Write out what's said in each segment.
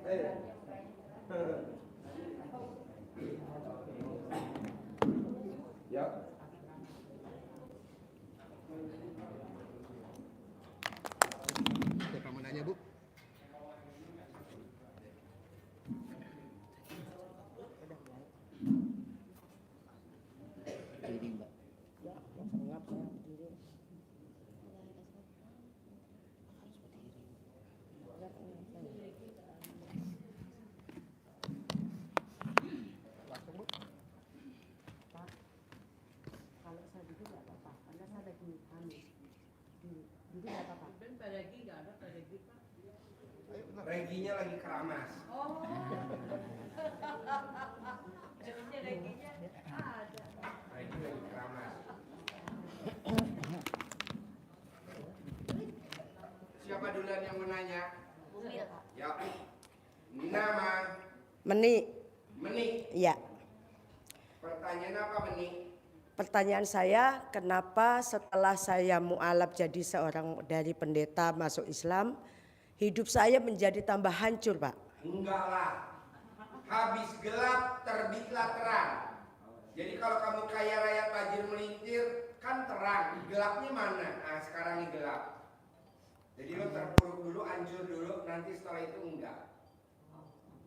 Ya. Siapa mau nanya, Bu? Reginya lagi keramas. Oh. Reginya ada. Regi lagi keramas. Siapa duluan yang menanya? Ya. Nama? Meni. Meni. Iya. Pertanyaan apa, Meni? Pertanyaan saya, kenapa setelah saya mu'alaf jadi seorang dari pendeta masuk Islam, hidup saya menjadi tambah hancur, Pak? Enggak lah. Habis gelap terbitlah terang. Jadi kalau kamu kaya raya tajir melintir kan terang. Gelapnya mana? Nah sekarang ini gelap. Jadi lo terpuruk dulu, hancur dulu, nanti setelah itu enggak.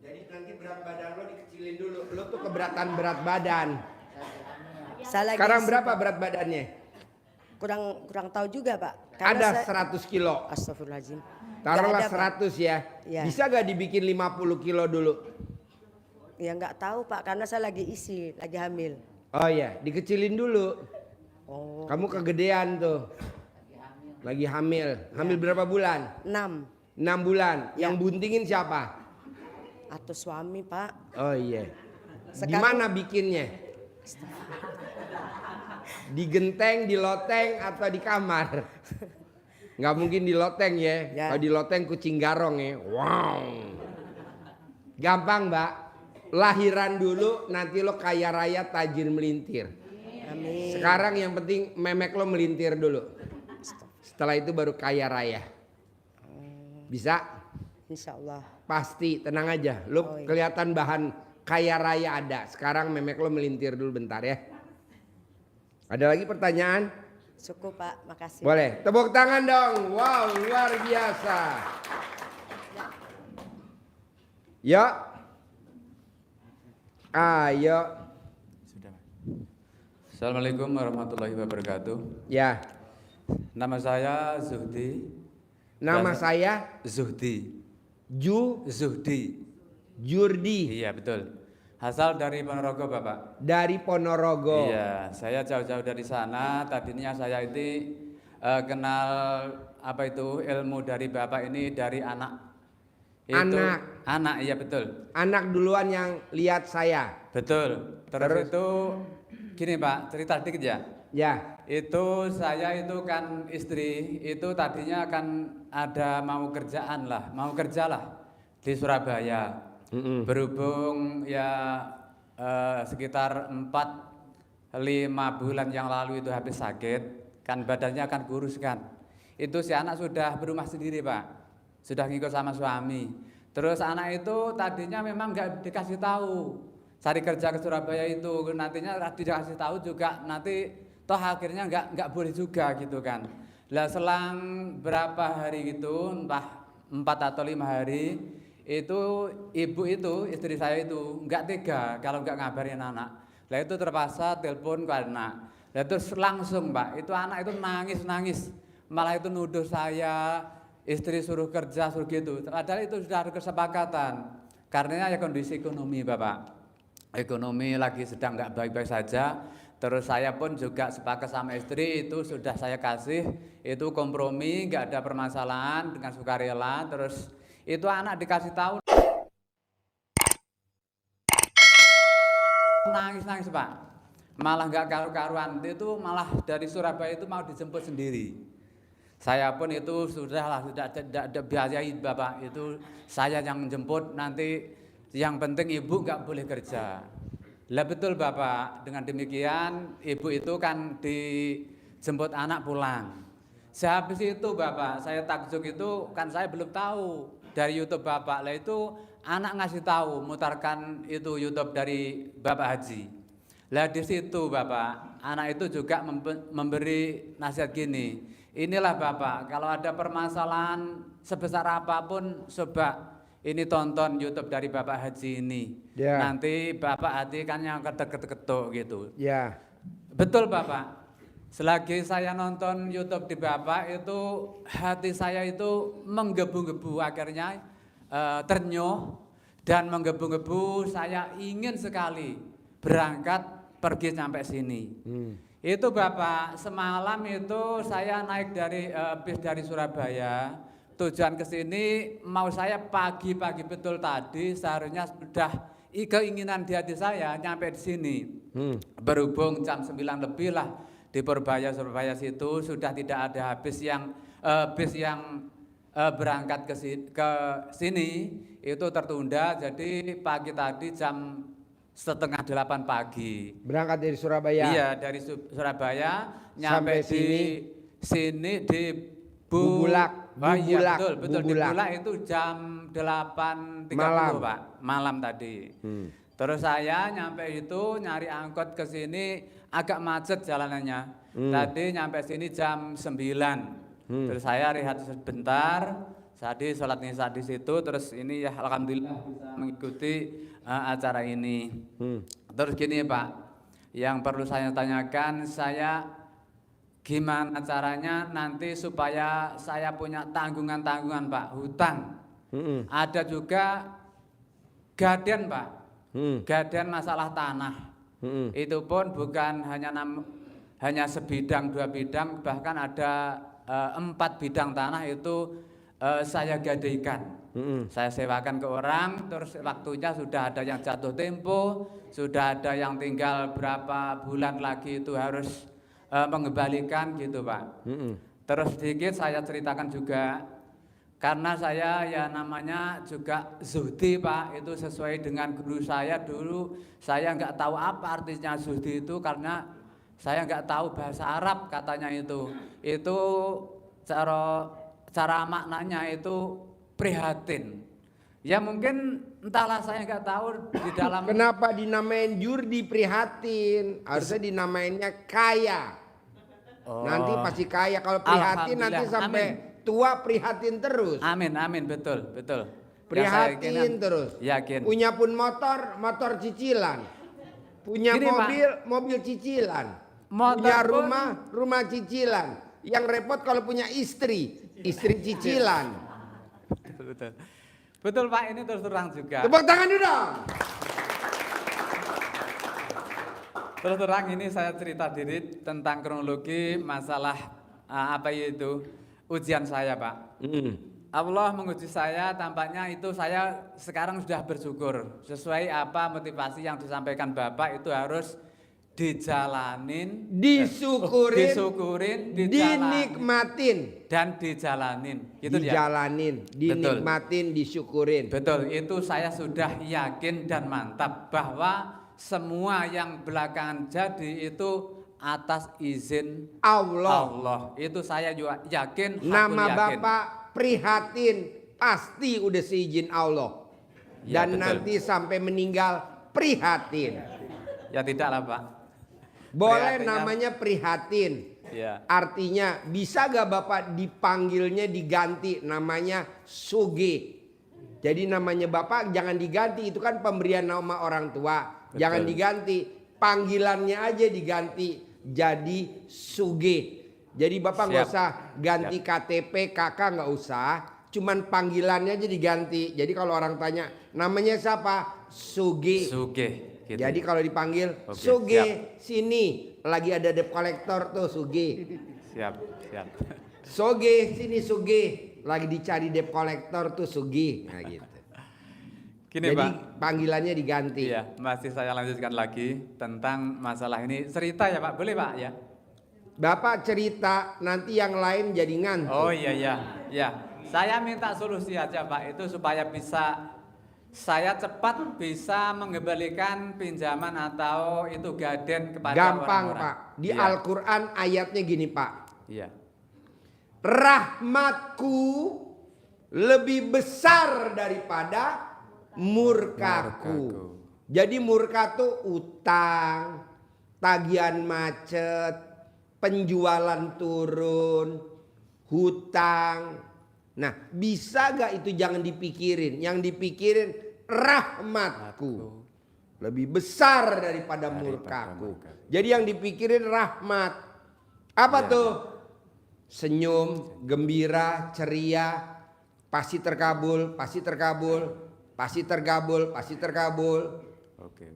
Jadi nanti berat badan lo dikecilin dulu. Lo tuh keberatan berat badan. Sekarang berapa berat badannya? Kurang tahu juga, Pak. Karena ada 100 kilo. Astagfirullahaladzim. Taruhlah 100 ya. Bisa gak dibikin 50 kilo dulu? Ya nggak tahu, Pak, karena saya lagi isi, lagi hamil. Oh iya, dikecilin dulu. Oh. Kamu kegedean tuh. Lagi hamil. Hamil berapa bulan? 6. 6 bulan. Yang buntingin siapa? Atau suami, Pak. Oh iya. Gimana bikinnya? Di genteng, di loteng, atau di kamar? Nggak mungkin di loteng ya. Kalau di loteng kucing garong ya. Wow. Gampang, Mbak. Lahiran dulu, nanti lo kaya raya tajir melintir. Amin. Sekarang yang penting memek lo melintir dulu. Setelah itu baru kaya raya. Bisa? Insya Allah. Pasti, tenang aja. Lo kelihatan bahan kaya raya ada. Sekarang memek lo melintir dulu bentar ya. Ada lagi pertanyaan? Cukup, Pak, makasih. Boleh, tepuk tangan dong. Wow, luar biasa. Yuk. Ayo. Sudah. Assalamualaikum warahmatullahi wabarakatuh. Ya. Nama saya Zuhdi. Nama saya Zuhdi. Zuhdi. Jurdi. Iya betul. Asal dari Ponorogo, Bapak. Dari Ponorogo. Iya, saya jauh-jauh dari sana. Tadinya saya ini kenal apa itu ilmu dari Bapak ini dari anak. Itu, anak, iya betul. Anak duluan yang lihat saya. Betul. Terus itu gini Pak, cerita dikit ya. Ya. Itu saya itu kan istri itu tadinya kan ada mau kerjaan lah, mau kerja lah di Surabaya. Berhubung ya sekitar 4-5 bulan yang lalu itu habis sakit, kan badannya kan kurus kan. Itu si anak sudah berumah sendiri Pak, sudah ngikut sama suami. Terus anak itu tadinya memang nggak dikasih tahu cari kerja ke Surabaya itu, nantinya dikasih tahu juga nanti toh akhirnya nggak boleh juga gitu kan. Lah selang berapa hari gitu, entah 4 atau 5 hari, itu ibu itu istri saya itu nggak tega kalau nggak ngabarin anak. Lah itu terpaksa telepon ke anak. Lah terus langsung Pak, itu anak itu nangis, malah itu nuduh saya istri suruh kerja suruh gitu. Padahal itu sudah ada kesepakatan. Karena ya kondisi ekonomi Bapak, ekonomi lagi sedang nggak baik-baik saja. Terus saya pun juga sepakat sama istri, itu sudah saya kasih, itu kompromi, nggak ada permasalahan dengan sukarela. Terus itu anak dikasih tahu nangis Pak, malah nggak karu-karuan. Itu malah dari Surabaya itu mau dijemput sendiri. Saya pun itu sudah biayai Bapak, itu saya yang menjemput, nanti yang penting ibu nggak boleh kerja. Lah betul Bapak, dengan demikian ibu itu kan dijemput anak pulang. Sehabis itu Bapak, saya takjub itu kan saya belum tahu dari YouTube Bapak. Lah itu anak ngasih tahu, mutarkan itu YouTube dari Bapak Haji. Lah di situ Bapak, anak itu juga memberi nasihat gini. Inilah Bapak, kalau ada permasalahan sebesar apapun, coba ini tonton YouTube dari Bapak Haji ini. Ya. Nanti Bapak Haji kan yang ketuk-ketuk gitu. Ya. Betul Bapak. Selagi saya nonton YouTube di Bapak itu hati saya itu menggebu-gebu, akhirnya ternyuh dan menggebu-gebu, saya ingin sekali berangkat pergi sampai sini. Itu Bapak, semalam itu saya naik dari bis dari Surabaya, tujuan ke sini mau saya pagi-pagi betul tadi, seharusnya sudah keinginan di hati saya nyampe di sini. Berhubung jam 9 lebih lah di Surabaya situ sudah tidak ada bis yang berangkat ke sini itu tertunda, jadi pagi tadi jam 7:30 pagi. Berangkat dari Surabaya. Iya, dari Surabaya nyampe Sampai sini di Bubulak. Oh iya, Bubulak. betul. Di Bubulak. Bulak itu jam 8.30 Malam. Pak, malam tadi. Terus saya nyampe itu nyari angkot ke sini agak macet jalanannya. Tadi nyampe sini jam 9. Terus saya rehat sebentar. Tadi sholat isya di situ, terus ini ya alhamdulillah bisa mengikuti acara ini. Terus gini Pak, yang perlu saya tanyakan, saya gimana caranya nanti supaya saya punya tanggungan-tanggungan Pak, hutang. Ada juga gaden Pak, gaden masalah tanah. Itu pun bukan hanya sebidang, 2 bidang, bahkan ada 4 bidang tanah itu saya gadaikan. Saya sewakan ke orang, terus waktunya sudah ada yang jatuh tempo, sudah ada yang tinggal berapa bulan lagi itu harus mengembalikan gitu Pak. Terus sedikit saya ceritakan juga, karena saya ya namanya juga zuhdi Pak, itu sesuai dengan guru saya dulu. Saya nggak tahu apa artinya zuhdi itu, karena saya nggak tahu bahasa Arab katanya itu. Itu cara maknanya itu prihatin. Ya mungkin entahlah, saya nggak tahu di dalam. Kenapa dinamain jurdi prihatin? Harusnya dinamainnya kaya. Nanti pasti kaya. Kalau prihatin nanti sampai tua prihatin terus. Amin, betul. Prihatin terus. Yakin. Punya pun motor cicilan. Punya Gini, mobil cicilan. Motor Punya pun- rumah cicilan. Yang repot kalau punya istri cicilan. Betul Pak, ini terus terang juga. Tepuk tangan dulu dong. Terus terang ini saya cerita diri tentang kronologi masalah apa itu ujian saya Pak. Allah menguji saya, tampaknya itu saya sekarang sudah bersyukur. Sesuai apa motivasi yang disampaikan Bapak itu harus dijalanin, disyukurin, dinikmatin, dan dijalanin. Gitu ya. dijalanin, dinikmatin, disyukurin. Betul, itu saya sudah yakin dan mantap bahwa semua yang belakangan jadi itu atas izin Allah. Itu saya juga yakin. Nama yakin. Bapak prihatin, pasti udah seizin Allah. Ya, Dan betul. nanti sampai meninggal prihatin. Ya tidaklah Pak. Boleh Prihatinnya- namanya prihatin. Ya. Artinya bisa gak Bapak dipanggilnya diganti namanya Suge. Jadi namanya Bapak jangan diganti, itu kan pemberian nama orang tua. Betul. Jangan diganti, panggilannya aja diganti jadi Suge. Jadi Bapak nggak Siap. usah ganti KTP, kakak nggak usah. Cuman panggilannya aja diganti. Jadi kalau orang tanya namanya siapa? Suge. Suge. Gitu. Jadi kalau dipanggil Oke, Suge sini, lagi ada debt collector tuh Suge. Siap. Suge sini Suge, lagi dicari debt collector tuh Suge. Nah gitu. Gini Jadi Pak. panggilannya diganti. Iya, masih saya lanjutkan lagi tentang masalah ini. Cerita ya Pak, boleh Pak ya? Bapak cerita, nanti yang lain jadi ngantuk. Oh iya. Saya minta solusi aja Pak, itu supaya saya cepat bisa mengembalikan pinjaman atau itu gaden kepada Gampang orang-orang. Pak. Di Iya. Al-Quran ayatnya gini Pak. Iya. Rahmatku lebih besar daripada murkaku. Jadi murka tuh utang, tagihan macet, penjualan turun, hutang. Nah, bisa gak itu jangan dipikirin. Yang dipikirin rahmatku. Lebih besar daripada murkaku. Jadi yang dipikirin rahmat. Apa tuh? Senyum, gembira, ceria, pasti terkabul, pasti terkabul, pasti terkabul, pasti terkabul.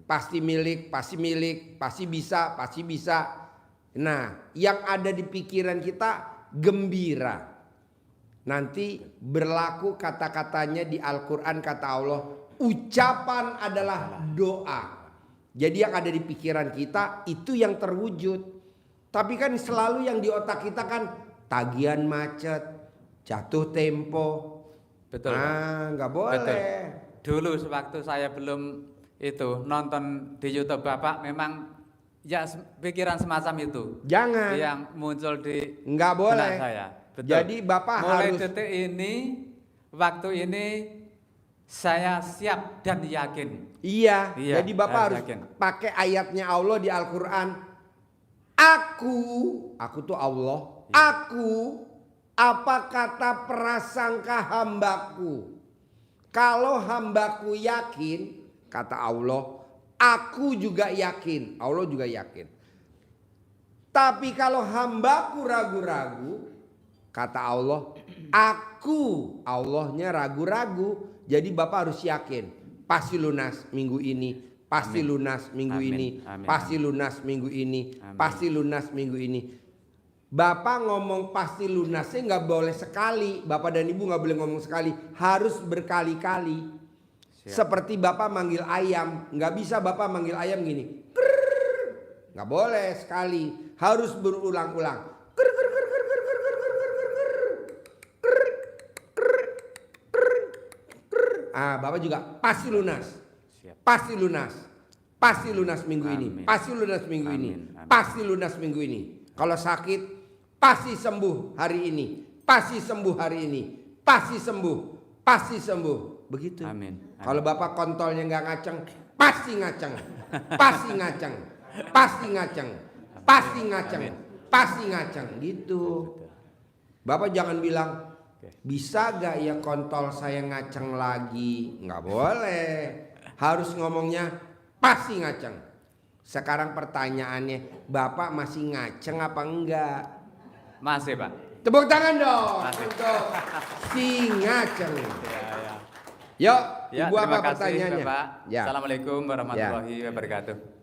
Pasti milik, pasti milik, pasti bisa, pasti bisa. Nah, yang ada di pikiran kita gembira. Nanti berlaku kata-katanya di Al-Quran, kata Allah, ucapan adalah doa. Jadi yang ada di pikiran kita itu yang terwujud. Tapi kan selalu yang di otak kita kan tagihan macet, jatuh tempo. Betul. Nggak boleh. Betul. Dulu sewaktu saya belum itu nonton di YouTube Bapak, memang ya pikiran semacam itu. Jangan. Yang muncul di Nggak boleh. benak saya. Betul. Jadi Bapak mulai harus. detik ini, waktu ini saya siap dan yakin. Iya. Iya, Jadi Bapak harus yakin. pakai ayatnya Allah di Al-Quran. Aku tuh Allah. Aku, apa kata prasangka hambaku? Kalau hambaku yakin, kata Allah, aku juga yakin. Allah juga yakin. Tapi kalau hambaku ragu-ragu, kata Allah, aku, Allahnya ragu-ragu. Jadi Bapak harus yakin, pasti lunas minggu ini, pasti Amin. lunas minggu Amin. ini, Amin. pasti lunas minggu ini, Amin. pasti lunas minggu ini. Bapak ngomong pasti lunasnya nggak boleh sekali, Bapak dan Ibu nggak boleh ngomong sekali, harus berkali-kali. Siap. Seperti Bapak manggil ayam, nggak bisa Bapak manggil ayam gini, krrrr. Nggak boleh sekali, harus berulang-ulang. Bapak juga pasti lunas. Siap. Pasti lunas. Pasti lunas minggu ini. Amin. Pasti lunas minggu ini. Amin. Pasti lunas minggu ini. Kalau sakit pasti sembuh hari ini. Pasti sembuh hari ini. Pasti sembuh. Pasti sembuh. Begitu. Amin. Kalau Bapak kontolnya nggak ngaceng, pasti ngaceng. Pasti ngaceng. Pasti ngaceng. Pasti ngaceng. Amin. Pasti ngaceng gitu. Bapak jangan bilang, bisa gak ya kontol saya ngaceng lagi? Nggak boleh. Harus ngomongnya pasti ngaceng. Sekarang pertanyaannya, Bapak masih ngaceng apa enggak? Masih Pak. Tepuk tangan dong Masih. untuk si ngaceng. Ya. Yuk, Ya, Ibu apa terima kasih pertanyaannya? Bapak. Ya. Assalamualaikum warahmatullahi wabarakatuh.